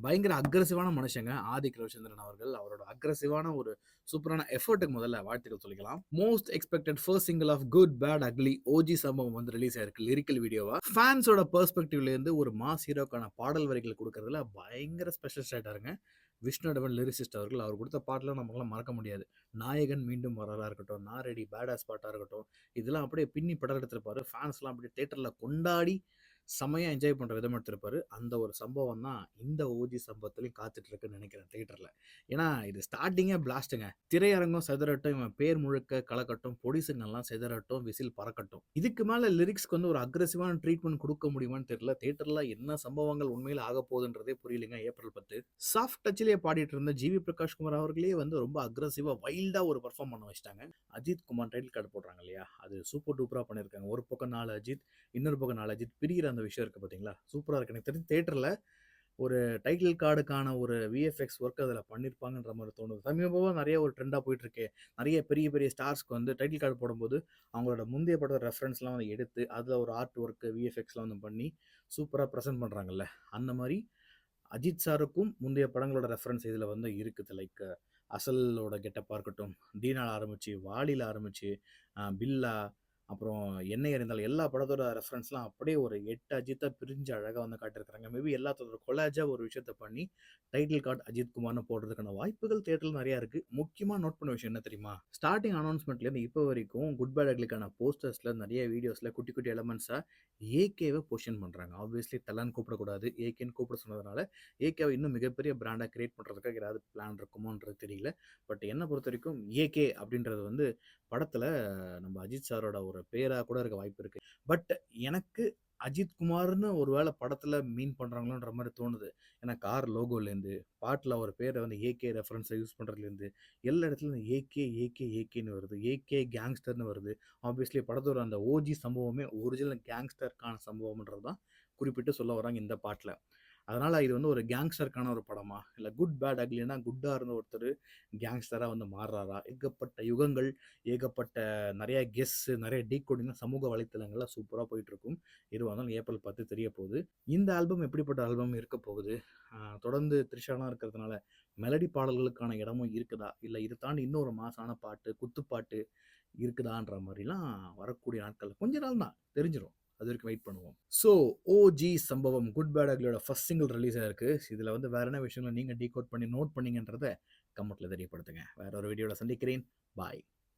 பயங்கர அக்ரஸிவான மனுஷங்க ஆதிக் ரவிச்சந்திரன் அவர்கள். அவரோட அக்ரஸிவான ஒரு சூப்பரான எஃபர்ட்டுக்கு முதல்ல வாழ்த்துக்கள் சொல்லிக்கலாம். Most expected first single of Good Bad Ugly OG சம்பவம் வந்து ரிலீஸ் ஆயிருக்கு லிரிக்கல் வீடியோவா. ஃபேன்ஸோட பெர்ஸ்பெக்டிவ்ல இருந்து ஒரு மாஸ் ஹீரோக்கான பாடல் வரிகள் கொடுக்கறதுல பயங்கர ஸ்பெஷலிஸ்ட் ஆயிட்டாருங்க விஷ்ணுடவன் லிரிசிஸ்ட் அவர்கள். அவர் கொடுத்த பாட்டெலாம் நமக்கெல்லாம் மறக்க முடியாது. நாயகன் மீண்டும் வரதா இருக்கட்டும், நான் ரெடி பேடாஸ் பாட்டாக இருக்கட்டும், இதெல்லாம் அப்படியே பின்னி படம் எடுத்திருப்பாரு. ஃபேன்ஸ்லாம் அப்படியே தேட்டரில் கொண்டாடி செமையாக என்ஜாய் பண்ணுற விதம் எடுத்திருப்பாரு. அந்த ஒரு சம்பவம் தான் இந்த ஓஜி சம்பவத்துலையும் காத்துட்டு இருக்குன்னு நினைக்கிறேன் தேட்டரில். ஏன்னா இது ஸ்டார்டிங்கே பிளாஸ்ட்டுங்க. திரையரங்கம் செதறட்டும், இவன் பேர் முழுக்க கலக்கட்டும், பொடிசுங்கெல்லாம் செதறட்டும், விசில் பறக்கட்டும். இதுக்கு மேலே லிரிக்ஸ்க்கு வந்து ஒரு அக்ரெசிவான ட்ரீட்மெண்ட் கொடுக்க முடியுமான்னு தெரியல. தேட்டரில் என்ன சம்பவங்கள் உண்மையில் ஆக போகுதுன்றதே புரியலைங்க. ஏப்ரல் 10 சாஃப்ட் டச்சிலேயே பாடிட்டு இருந்த ஜிவி பிரகாஷ் குமார் அவர்களே வந்து ரொம்ப அக்ரெசிவாக வைல்டாக ஒரு பர்ஃபார்ம் பண்ண வச்சிட்டாங்க. அஜித் குமார் டைட்டில் கார்டு போடுறாங்க இல்லையா, அது சூப்பர் டூப்பராக பண்ணியிருக்காங்க. ஒரு பக்கம் 4 அஜித், இன்னொரு பக்கம் 4 அஜித் பிரிகிற அந்த விஷயம் இருக்குது பார்த்தீங்களா, சூப்பராக இருக்குது. எனக்கு தெரிஞ்சு தேட்டரில் ஒரு டைட்டில் கார்டுக்கான ஒரு விஎஃப்எக்ஸ் ஒர்க் அதில் பண்ணியிருப்பாங்கன்ற மாதிரி தோணுது. சமீபமாக நிறைய ஒரு ட்ரெண்டாக போயிட்டுருக்கு. நிறைய பெரிய பெரிய ஸ்டார்ஸ்க்கு வந்து டைட்டில் கார்டு போடும்போது அவங்களோட முந்தைய பட ரெஃபரன்ஸ்லாம் வந்து எடுத்து அதில் ஒரு ஆர்ட் ஒர்க்கு விஎஃப்எக்ஸ்லாம் வந்து பண்ணி சூப்பராக ப்ரெசென்ட் பண்ணுறாங்கல்ல, அந்த மாதிரி அஜித் சாருக்கும் முந்தைய படங்களோட ரெஃபரன்ஸ் இதில் வந்து இருக்குது. லைக் அசலோட கெட்டப்பாக இருக்கட்டும், தீனால ஆரம்பித்து, வாலியில் ஆரம்பித்து, பில்லா, அப்புறம் என்னை அறிந்தால் எல்லா படத்தோட ரெஃபரன்ஸ்லாம் அப்படியே ஒரு 8 அஜித்தாக பிரிஞ்சு அழகாக வந்து காட்டியிருக்கிறாங்க. மேபி எல்லாத்தோட கொலாஜாக ஒரு விஷயத்த பண்ணி டைட்டில் கார்டு அஜித் குமார்னு போடுறதுக்கான வாய்ப்புகள் தேட்டரில் நிறையா இருக்குது. முக்கியமாக நோட் பண்ண விஷயம் என்ன தெரியுமா, ஸ்டார்டிங் அனௌன்ஸ்மெண்ட்லேருந்து இப்போ வரைக்கும் குட் பேட் அக்லிக்கான போஸ்டர்ஸில் நிறைய வீடியோஸில் குட்டி குட்டி எலமெண்ட்ஸாக ஏகேவை பொசிஷன் பண்ணுறாங்க. ஆப்வியஸ்லி தலான்னு கூப்பிடக்கூடாது, ஏகேன்னு கூப்பிட சொன்னதுனால ஏகேவை இன்னும் மிகப்பெரிய பிராண்டாக கிரியேட் பண்ணுறதுக்காக ஏதாவது பிளான் இருக்குமோன்றது தெரியல. பட் என்னை பொறுத்த வரைக்கும் ஏகே அப்படின்றது வந்து படத்தில் நம்ம அஜித் சாரோட ஒரு பேராக கூட இருக்க வாய்ப்பு இருக்குது. பட் எனக்கு அஜித் குமார்னு ஒரு வேளை படத்தில் மீன் பண்ணுறாங்களோன்ற மாதிரி தோணுது. ஏன்னா கார் லோகோலேருந்து பாட்டில் ஒரு பேரை வந்து ஏகே ரெஃபரன்ஸை யூஸ் பண்ணுறதுலேருந்து எல்லா இடத்துலையும் ஏகே ஏகே ஏகேன்னு வருது, ஏகே கேங்ஸ்டர்னு வருது. ஆப்வியஸ்லி படத்தோட அந்த ஓஜி சம்பவமே ஒரிஜினல் கேங்ஸ்டருக்கான சம்பவம்ன்றது தான் குறிப்பிட்டு சொல்ல வராங்க இந்த பாட்டில். அதனால் இது வந்து ஒரு கேங்ஸ்டருக்கான ஒரு படமா, இல்லை குட் பேட் அக்லினா குட்டாக இருந்த ஒருத்தர் கேங்ஸ்டராக வந்து மாறுறாரா, ஏகப்பட்ட யுகங்கள், ஏகப்பட்ட நிறைய கெஸ்ஸு, நிறைய டீகோடிங்லாம் சமூக வலைத்தளங்கள்லாம் சூப்பராக போயிட்டுருக்கும். இது வந்தாலும் ஏப்ரல் 10 தெரிய போகுது. இந்த ஆல்பம் எப்படிப்பட்ட ஆல்பம் இருக்க போகுது, தொடர்ந்து த்ரிஷாலாம் இருக்கிறதுனால மெலடி பாடல்களுக்கான இடமும் இருக்குதா, இல்லை இதை தாண்டி இன்னொரு மாசான பாட்டு குத்துப்பாட்டு இருக்குதான்ற மாதிரிலாம் வரக்கூடிய நாட்கள் கொஞ்ச நாள் தான் தெரிஞ்சிடும். அது வரைக்கும் வெயிட் பண்ணுவோம். ஸோ ஓஜி சம்பவம் குட் பேட் அக்லியோட ஃபர்ஸ்ட் சிங்கிள் ரிலீஸ் ஆயிருக்கு. இதில் வந்து வேற என்ன விஷயங்களை நீங்கள் டீகோட் பண்ணி நோட் பண்ணீங்கன்றதை கமெண்ட்டில் தெரியப்படுத்துங்க. வேற ஒரு வீடியோவில் சந்திக்கிறேன். பாய்.